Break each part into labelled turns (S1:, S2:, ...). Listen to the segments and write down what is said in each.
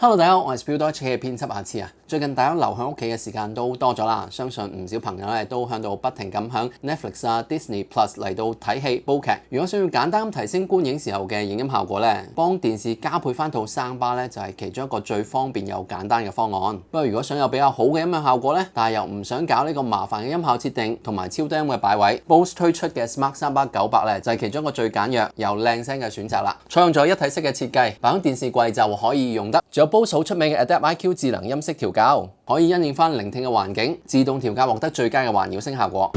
S1: Hello， 大家好，我係 Spilldog 嘅編輯阿次啊。最近大家留喺屋企嘅時間都多咗啦，相信唔少朋友咧都響度不停咁響 Netflix 啊、Disney Plus 嚟到睇戲煲劇。如果想要簡單提升觀影時候嘅影音效果咧，幫電視加配翻套聲巴咧就係其中一個最方便又簡單嘅方案。不過如果想有比較好嘅音響效果咧，但係又唔想搞呢個麻煩嘅音效設定同埋超低音嘅擺位 ，Bose 推出嘅 Smart 300-900咧就係其中一個最簡約又靚聲嘅選擇啦。採用咗一體式嘅設計，擺喺電視櫃就可以用得。仲有 Bose 好出名嘅 Adapt IQ 智能音色調校，可以因應翻聆聽嘅環境，自動調校獲得最佳嘅環繞聲效果。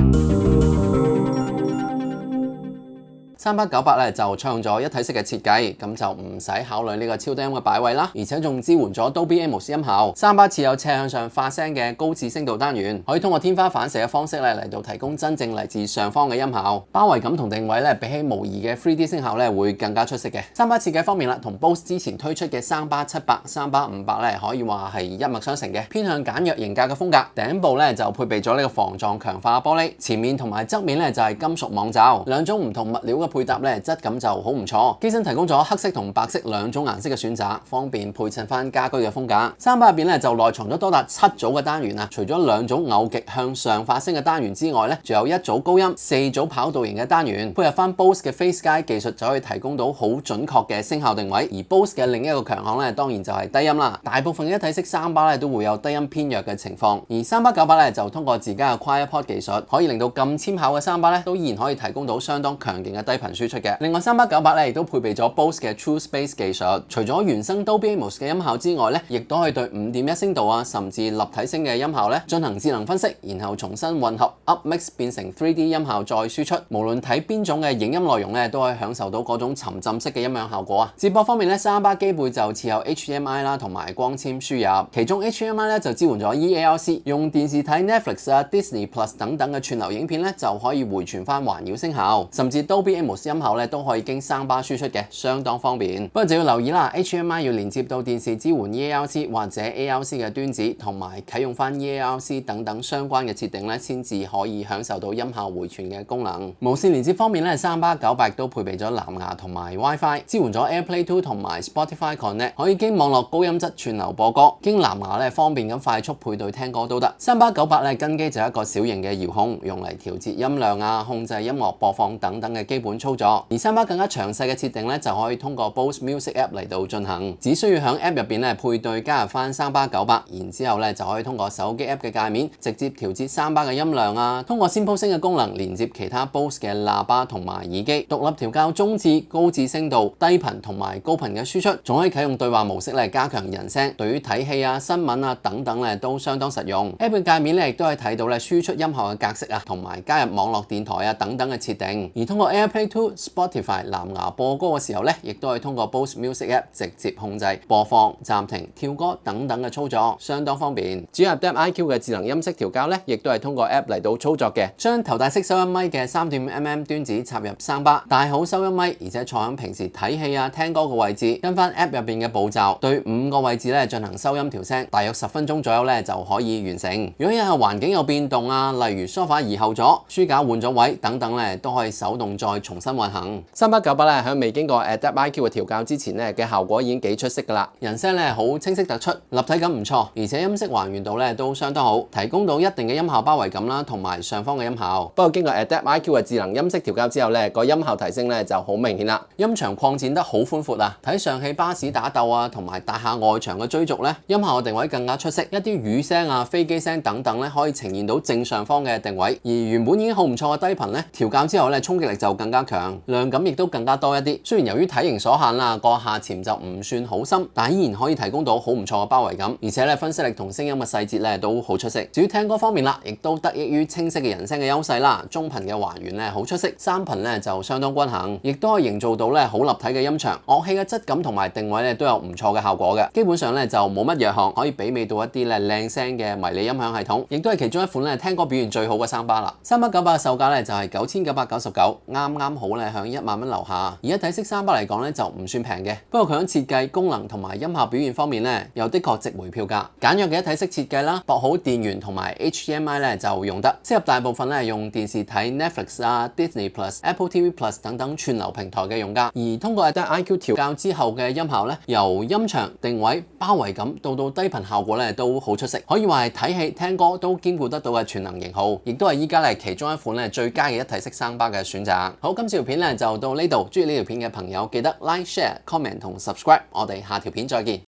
S1: 300-900咧就採用咗一體式嘅設計，咁就唔使考慮呢個超低音嘅擺位啦，而且仲支援咗 Dolby Atmos 音效。300設有斜向上發聲嘅高智聲道單元，可以通過天花反射嘅方式咧嚟到提供真正嚟自上方嘅音效。包圍感同定位咧比起模擬嘅 3D 聲效咧會更加出色嘅。300設計方面啦，同 Bose 之前推出嘅300-700、300-500咧可以話係一脈相承嘅，偏向簡約型格嘅風格。頂部咧就配備咗呢個防撞強化玻璃，前面同埋側面咧就係金屬網罩，兩種唔同物料嘅配搭咧質感就好唔錯，機身提供咗黑色同白色兩種顏色嘅選擇，方便配襯翻家居嘅風格。300入邊咧就內藏咗多達7組嘅單元啊，除咗兩組偶極向上發聲嘅單元之外咧，仲有一組高音、4組跑道型嘅單元，配合翻 Bose 嘅 Phase Guide 技術就可以提供到好準確嘅聲效定位。而 Bose 嘅另一個強項咧，當然就係低音啦。大部分嘅一體式300咧都會有低音偏弱嘅情況，而300-900咧就通過自家嘅 QuietPod 技術，可以令到咁纖巧嘅300咧都依然可以提供到相當強勁嘅低頻輸出。另外300-900咧亦都配備咗 Bose 嘅 True Space 技術，除咗原生 Dolby Atmos 嘅音效之外咧，亦都可以對 5.1 聲道啊，甚至立體聲嘅音效咧進行智能分析，然後重新混合 Upmix 變成 3D 音效再輸出。無論睇邊種嘅影音內容咧，都可以享受到嗰種沉浸式嘅音響效果啊。接駁方面咧，300機背就設有 HDMI 啦同埋光纖輸入，其中 HDMI 咧就支援咗 eARC， 用電視睇 Netflix 啊、Disney Plus 等等嘅串流影片咧就可以回傳翻環繞聲效，甚至 Dolby Atmos 音效咧都可以經300輸出嘅，相當方便。不過就要留意啦 ，HDMI 要連接到電視支援 eARC 或者 ARC 嘅端子，同埋啟用翻 eARC 等等相關嘅設定咧，先至可以享受到音效回傳嘅功能。無線連接方面咧，300-900都配備咗藍牙同埋 WiFi， 支援咗 AirPlay 2同埋 Spotify Connect， 可以經網絡高音質串流播歌。經藍牙咧方便咁快速配對聽歌都得。300-900咧跟機就係一個小型嘅遙控，用嚟調節音量啊、控制音樂播放等等嘅基本操作。而300更加詳細嘅設定咧，就可以通過 Bose Music App 嚟到進行，只需要喺 App 入邊咧配對加入翻300-900，然之後咧就可以通過手機 App 嘅界面直接調節300嘅音量啊，通過先鋪聲嘅功能連接其他 Bose 嘅喇叭同埋耳機，獨立調校中至高智聲道、低頻同埋高頻嘅輸出，仲可以啟用對話模式嚟加強人聲，對於睇戲啊、新聞啊等等咧都相當實用。App 嘅界面咧亦都可以睇到咧輸出音效嘅格式啊，同埋加入網絡電台啊等等嘅設定。而通過 AirPlay 2、Spotify、藍牙播歌嘅時候咧，亦都可以通過 Bose Music App 直接控制播放、暫停、跳歌等等嘅操作，相當方便。至於 Adapt IQ 嘅智能音色調校咧，亦都係通過 App 嚟到操作嘅。將頭戴式收音咪嘅 3.5mm 端子插入300，戴好收音咪，而且坐喺平時睇戲啊、聽歌嘅位置，跟翻 App 入邊嘅步驟，對5個位置咧進行收音調聲，大約10分鐘左右咧就可以完成。如果有環境有變動啊，例如梳化移後咗、書架換咗位等等咧，都可以手動再重新運行。300-900咧喺未經過 Adapt IQ 嘅調校之前咧嘅效果已經幾出色噶啦，人聲咧好清晰突出，立體感唔錯，而且音色還原度咧都相當好，提供到一定嘅音效包圍感啦，同埋上方嘅音效。不過經過 Adapt IQ 嘅智能音色調校之後咧，個音效提升咧就好明顯啦，音場擴展得好寬闊啊！睇上汽巴士打鬥啊，同埋大廈外牆嘅追逐咧，音效嘅定位更加出色，一啲雨聲啊、飛機聲等等咧可以呈現到正上方嘅定位，而原本已經好唔錯嘅低頻咧，調校之後咧衝擊力就更加強，量感亦都更加多一啲。雖然由於體型所限啦，個下潛就唔算好深，但依然可以提供到好唔錯嘅包圍感，而且咧分析力同聲音嘅細節咧都好出色。至於聽歌方面啦，亦都得益於清晰嘅人聲嘅優勢啦，中頻嘅還原咧好出色，3頻咧就相當均衡，亦都可以營造到咧好立體嘅音場，樂器嘅質感同埋定位咧都有唔錯嘅效果嘅。基本上咧就冇乜弱項，可以媲美到一啲咧靚聲嘅迷你音響系統，亦都係其中一款咧聽歌表現最好嘅300啦。300-900嘅售價咧就係9999，啱啱啱好咧響1萬蚊樓下。而一體式300嚟講咧就唔算平嘅，不過佢喺設計、功能同埋音效表現方面咧又的確值回票價。簡約嘅一體式設計啦，駁好電源同埋 HDMI 咧就用得，適合大部分咧用電視睇 Netflix 啊、Disney Plus、Apple TV Plus 等等串流平台嘅用家。而通過 Adapt IQ 調校之後嘅音效咧，由音場、定位、包圍感到低頻效果咧都好出色，可以話係睇戲聽歌都兼顧得到嘅全能型號，亦都係依家咧其中一款咧最佳嘅一體式3巴嘅選擇。好，今次條片咧就到呢度，中意呢條片嘅朋友記得 Like、Share、Comment 同 Subscribe，我哋下條片再見。